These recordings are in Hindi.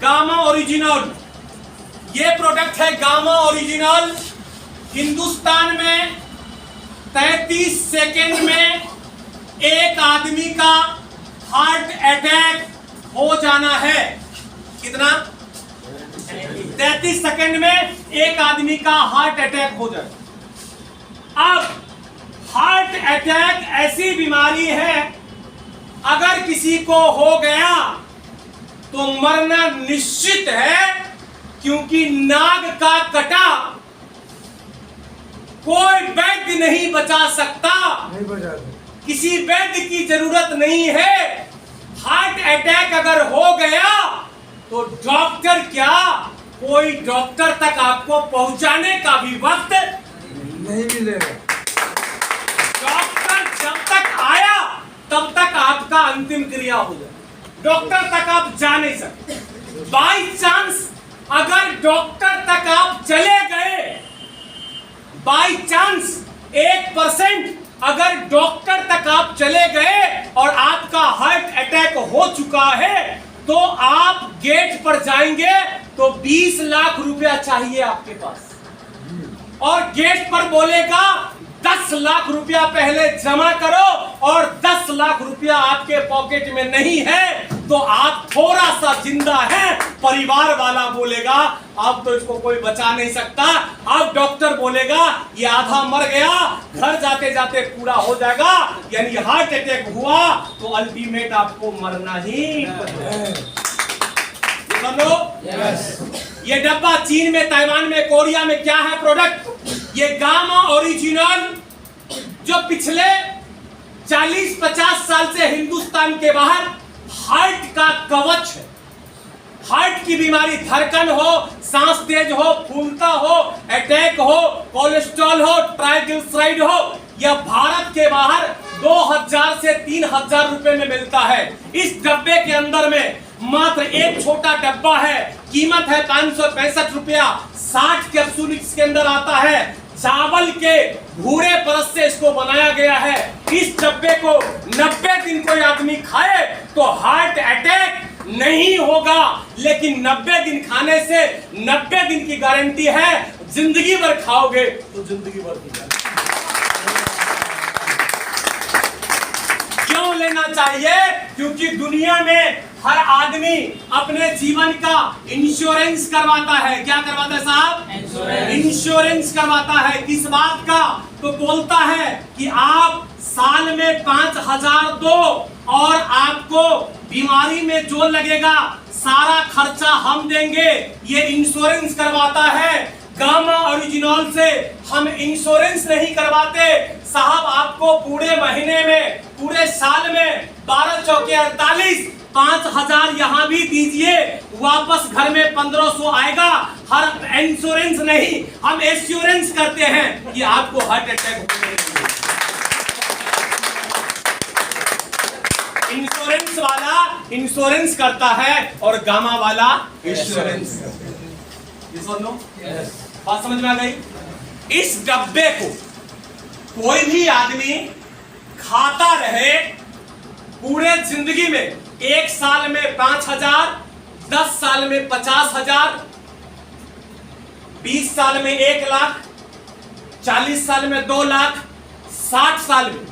Gamma original. ये प्रोडक्ट है गामा ओरिजिनल। हिंदुस्तान में 33 सेकेंड में एक आदमी का हार्ट अटैक हो जाना है। कितना? 33 सेकेंड में एक आदमी का हार्ट अटैक हो जाए। अब हार्ट अटैक ऐसी बीमारी है, अगर किसी को हो गया तो मरना निश्चित है, क्योंकि नाग का कटा कोई वैद्य नहीं बचा सकता, नहीं बचा। किसी वैद्य की जरूरत नहीं है। हार्ट अटैक अगर हो गया तो डॉक्टर क्या, कोई डॉक्टर तक आपको पहुंचाने का भी वक्त नहीं मिलेगा। डॉक्टर जब तक आया तब तक आपका अंतिम क्रिया हो जाए, डॉक्टर तक आप जा नहीं सकते। बाई चांस अगर डॉक्टर तक आप चले गए, बाई चांस 1% अगर डॉक्टर तक आप चले गए और आपका हार्ट अटैक हो चुका है, तो आप गेट पर जाएंगे तो 20 लाख रुपया चाहिए आपके पास, और गेट पर बोलेगा 10 लाख रुपया पहले जमा करो, और 10 लाख रुपया आपके पॉकेट में नहीं है तो आप थोड़ा सा जिंदा हैं। परिवार वाला बोलेगा अब तो इसको कोई बचा नहीं सकता, अब डॉक्टर बोलेगा ये आधा मर गया, घर जाते जाते पूरा हो जाएगा, यानी हार्ट अटैक हुआ तो अल्टीमेट आपको मरना ही समझो। ये डब्बा चीन में, ताइवान में, कोरिया में क्या है प्रोडक्ट? ये गामा ओरिजिनल, जो पिछले 40-50 साल से हिंदुस्तान के बाहर हार्ट का कवच है। हार्ट की बीमारी, धड़कन हो, सांस तेज हो, फूलता हो, अटैक हो, कोलेस्ट्रॉल हो, ट्राइग्लिसराइड हो, यह भारत के बाहर 2000 से 3000 रुपए में मिलता है। इस डब्बे के अंदर में मात्र एक छोटा डब्बा है, कीमत है 565 रुपया। 60 कैप्सूल इसके अंदर आता है। चावल के भूरे परत से इसको बनाया गया है। इस डब्बे को 90 दिन कोई आदमी खाए तो हार्ट अटैक नहीं होगा, लेकिन 90 दिन खाने से 90 दिन की गारंटी है, जिंदगी भर खाओगे तो जिंदगी भर की गारंटी। क्यों लेना चाहिए? क्योंकि दुनिया में हर आदमी अपने जीवन का इंश्योरेंस करवाता है। क्या करवाता है साहब? इंश्योरेंस करवाता है। किस बात का? तो बोलता है कि आप साल में 5000 दो और आपको बीमारी में जो लगेगा सारा खर्चा हम देंगे। ये इंश्योरेंस करवाता है। गामा ओरिजिनल से हम इंश्योरेंस नहीं करवाते साहब, आपको पूरे महीने में, पूरे साल में 12 चौके 48, 5000 यहाँ भी दीजिए, वापस घर में 1500 आएगा। हर इंश्योरेंस नहीं, हम एश्योरेंस करते हैं कि आपको हार्ट अटैक होने नहीं। इंश्योरेंस वाला इंश्योरेंस करता है और गामा वाला इंश्योरेंस करता है। ये सुन लो, बात समझ में आ गई? इस डब्बे को कोई भी आदमी खाता रहे पूरे जिंदगी में, 1 साल में 5000, 10 साल में 50,000, 20 साल में 1 लाख, 40 साल में 2 लाख, 60 साल में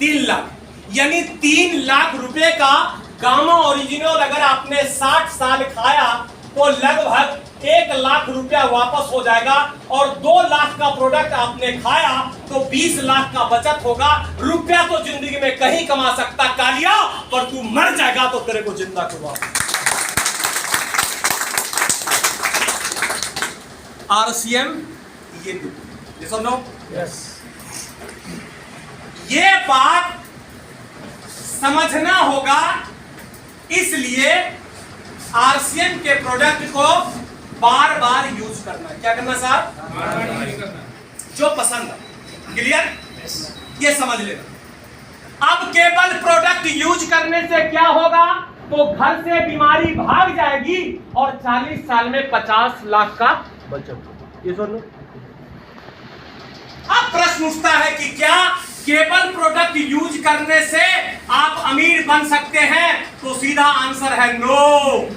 3 लाख, यानी 3 लाख रुपए का गामा ओरिजिनल अगर आपने 60 साल खाया तो लगभग 1 लाख रुपया वापस हो जाएगा, और 2 लाख का प्रोडक्ट आपने खाया तो 20 लाख का बचत होगा। रुपया तो जिंदगी में कहीं कमा सकता कालिया, पर तू मर जाएगा तो तेरे को जिंदा करवा। RCM ये सुनो। ये बात समझना होगा, इसलिए RCM के प्रोडक्ट को बार बार यूज करना है। क्या करना साहब? जो पसंद है। क्लियर? ये समझ लेना। अब केवल प्रोडक्ट यूज करने से क्या होगा? तो घर से बीमारी भाग जाएगी और 40 साल में 50 लाख का बचत। ये सुन लो। अब प्रश्न उठता है कि क्या केवल प्रोडक्ट यूज करने से आप अमीर बन सकते हैं? तो सीधा आंसर है नो।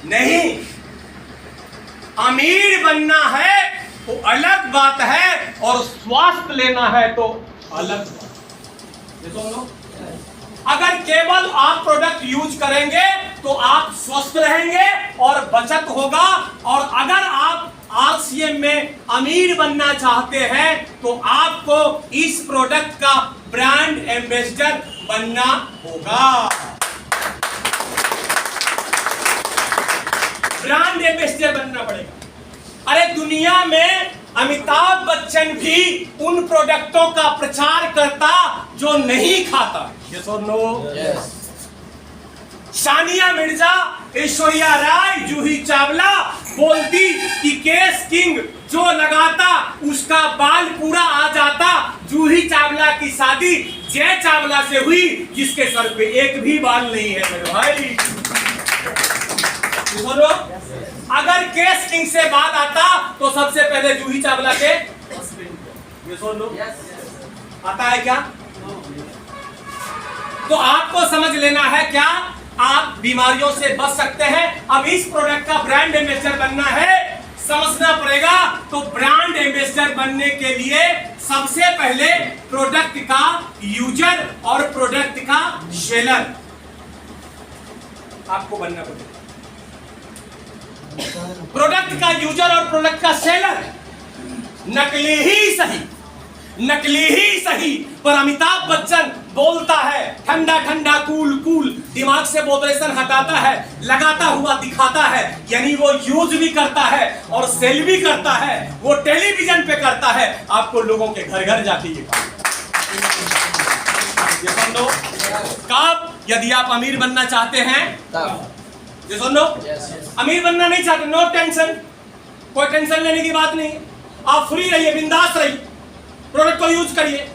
नहीं, अमीर बनना है तो अलग बात है और स्वास्थ्य लेना है तो अलग बात। ये सुनो, अगर केवल आप प्रोडक्ट यूज करेंगे तो आप स्वस्थ रहेंगे और बचत होगा, और अगर आप आरसीएम में अमीर बनना चाहते हैं तो आपको इस प्रोडक्ट का ब्रांड एम्बेसडर बनना होगा। ब्रांड एम्बेसडर बनना पड़ेगा। अरे दुनिया में अमिताभ बच्चन भी उन प्रोडक्टों का प्रचार करता जो नहीं खाता। यस और नो? सानिया मिर्जा, ऐश्वर्या राय, जूही चावला बोलती कि केस किंग जो लगाता उसका बाल पूरा आ जाता। जूही चावला की शादी जय चावला से हुई जिसके सर पे एक भी बाल नहीं है मेरे भाई। सुनो, अगर केस किंग से बाल आता तो सबसे पहले जूही चावला के ये सुन लो, आता है क्या? तो आपको समझ लेना है क्या आप बीमारियों से बच सकते हैं। अब इस प्रोडक्ट का ब्रांड एम्बेसडर बनना है, समझना पड़ेगा। तो ब्रांड एम्बेसडर बनने के लिए सबसे पहले प्रोडक्ट का यूजर और प्रोडक्ट का सेलर आपको बनना पड़ेगा। प्रोडक्ट का यूजर और प्रोडक्ट का सेलर नकली ही सही पर अमिताभ बच्चन बोलता है ठंडा ठंडा कूल कूल, दिमाग से बोतलेशन हटाता है, लगाता हुआ दिखाता है, यानी वो यूज भी करता है और सेल भी करता है, वो टेलीविजन पे करता है, आपको लोगों के घर घर जाके ये समझो। कब? यदि आप अमीर बनना चाहते हैं, ये सुन लो, अमीर बनना नहीं चाहते, नो टेंशन, कोई टेंशन लेने की बात नहीं, आप फ्री रहिए, बिंदास रहिए, प्रोडक्ट को यूज करिए।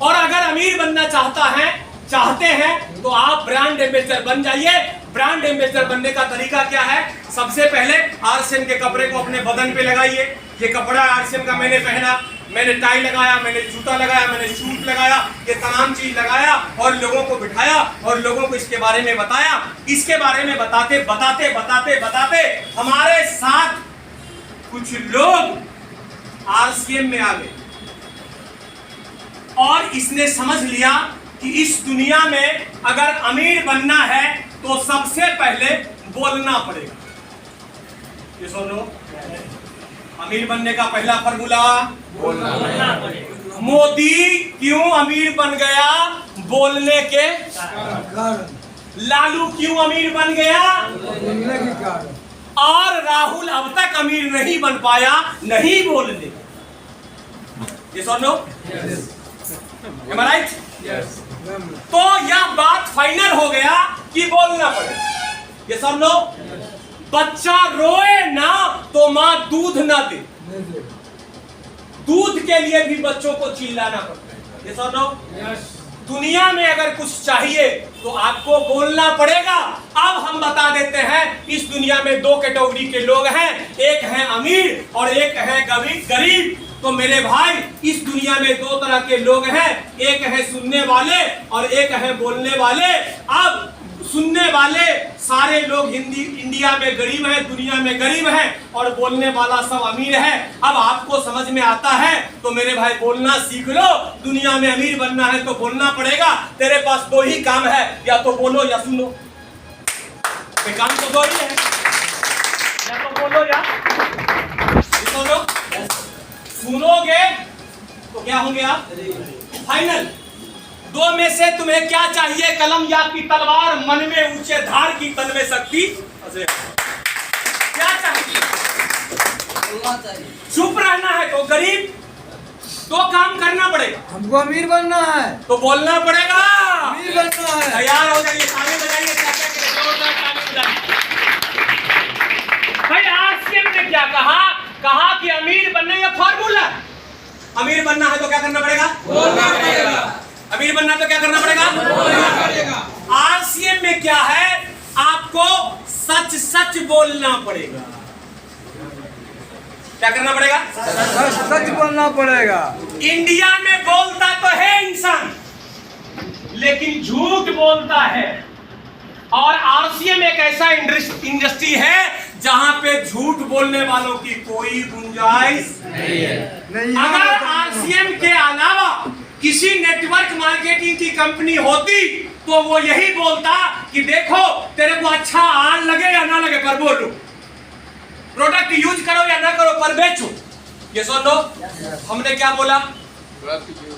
और अगर अमीर बनना चाहते हैं तो आप ब्रांड एम्बेसडर बन जाइए। ब्रांड एम्बेसडर बनने का तरीका क्या है? सबसे पहले आरसीएम के कपड़े को अपने बदन पे लगाइए। ये कपड़ा आरसीएम का मैंने पहना, मैंने टाई लगाया, मैंने जूता लगाया, मैंने शूट लगाया, ये तमाम चीज लगाया और लोगों को बिठाया और लोगों को इसके बारे में बताया। इसके बारे में बताते हमारे साथ कुछ लोग आरसीएम में आ गए और इसने समझ लिया कि इस दुनिया में अगर अमीर बनना है तो सबसे पहले बोलना पड़ेगा। ये सुनो, अमीर बनने का पहला फॉर्मूला बोलना पड़ेगा। मोदी क्यों अमीर बन गया? बोलने के कारण। लालू क्यों अमीर बन गया? बोलने के कारण। और राहुल अब तक अमीर नहीं बन पाया, नहीं बोलने। ये सुनो, Am I right? Yes. तो यह बात फाइनल हो गया कि बोलना पड़ेगा। ये सब लोग, बच्चा रोए ना तो माँ दूध ना दे, दूध के लिए भी बच्चों को चिल्लाना पड़ता है। ये सब लोग, दुनिया में अगर कुछ चाहिए तो आपको बोलना पड़ेगा। अब हम बता देते हैं, इस दुनिया में दो कैटेगरी के लोग हैं, एक है अमीर और एक है गरीब। तो मेरे भाई, इस दुनिया में दो तरह के लोग हैं, एक है सुनने वाले और एक है बोलने वाले। अब सुनने वाले सारे लोग इंडिया में गरीब हैं, दुनिया में गरीब हैं, और बोलने वाला सब अमीर है। अब आपको समझ में आता है तो मेरे भाई बोलना सीख लो। दुनिया में अमीर बनना है तो बोलना पड़ेगा। तेरे पास दो ही काम है, या तो बोलो या सुनो। काम तो दो ही है, या तो बोलो या सुनो। सुनोगे तो क्या होंगे आप? फाइनल। दो में से तुम्हें क्या चाहिए? कलम या की तलवार? मन में ऊंचे धार की तन में शक्ति। क्या चाहिए? चुप रहना है तो गरीब, तो काम करना पड़ेगा। हमको अमीर बनना है तो बोलना पड़ेगा। अमीर बनना है। तैयार हो जाइए, ताली बजाइए, ताली बजाइए। भाई आरसीएम ने क्या कहा कि अमीर बनने का फॉर्मूला, अमीर बनना है तो क्या करना पड़ेगा? बोलना पड़ेगा। अमीर बनना तो क्या करना पड़ेगा? बोलना पड़ेगा। आरसीएम में क्या है? आपको सच सच बोलना पड़ेगा। क्या करना पड़ेगा? सच बोलना पड़ेगा। इंडिया में बोलता तो है इंसान, लेकिन झूठ बोलता है। और आरसीएम एक ऐसा इंडस्ट्री है जहां पे झूठ बोलने वालों की कोई गुंजाइश नहीं है। अगर आरसीएम के अलावा किसी नेटवर्क मार्केटिंग की कंपनी होती तो वो यही बोलता कि देखो तेरे को अच्छा आन लगे या ना लगे पर बोलो, प्रोडक्ट यूज करो या ना करो पर बेचो। ये सुन लो, हमने क्या बोला?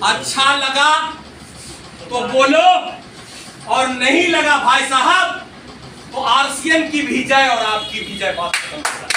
अच्छा लगा तो बोलो और नहीं लगा भाई साहब तो आरसीएम की भी जाए और आपकी भी जाए।